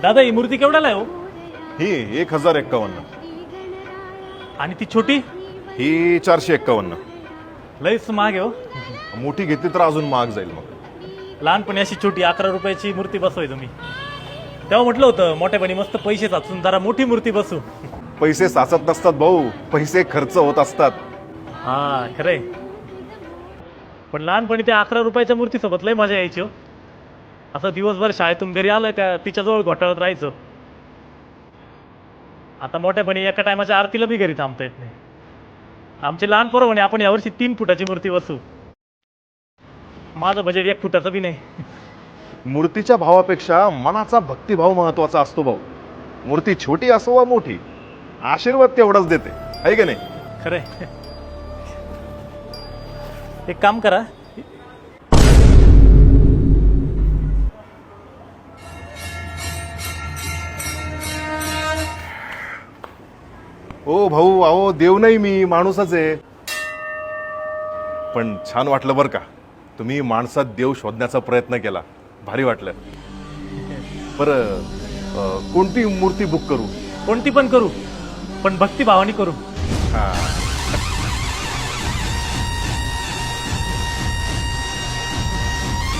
दादा ही मूर्ती केवढ्याला आहे हो? ही 1051. आणि ती छोटी ही 451. लईच महाग आहे हो. मोठी घेतली तर अजून महाग जाईल मग. लहानपणी अशी छोटी 11 रुपयाची मूर्ती बसवाय तुम्ही. तेव्हा म्हटलं होतं मोठ्यापणी मस्त पैसे साचून जरा मोठी मूर्ती बसू. पैसे साचत नसतात भाऊ, पैसे खर्च होत असतात. हा खरंय. पण लहानपणी त्या 11 रुपयाच्या मूर्तीसोबत लय मजा यायची हो. असं दिवसभर शाळेतून घरी आलोय त्या तिच्याजवळ घोटाळत राहायचं. आता मोठ्यापणी एका टायमाच्या आरतीला बी घरी थांबता येत नाही. आमचे लहान पोरं म्हणे आपण यावर्षी 3 फुटाची मूर्ती बसू. माझं बजेट 1 फुटाचं बी नाही. मूर्तीच्या भावापेक्षा मनाचा भक्तिभाव महत्वाचा असतो भाऊ. मूर्ती छोटी असो वा मोठी, आशीर्वाद तेवढाच देते, आहे की नाही? खरंय. एक काम करा, ओ भाऊ, अहो देव नाही मी, माणूसच आहे. पण छान वाटलं बरं का, तुम्ही माणसात देव शोधण्याचा प्रयत्न केला, भारी वाटलं. बरं, कोणती मूर्ती बुक करू? कोणती पण करू, पण भक्तिभावाने करू. हा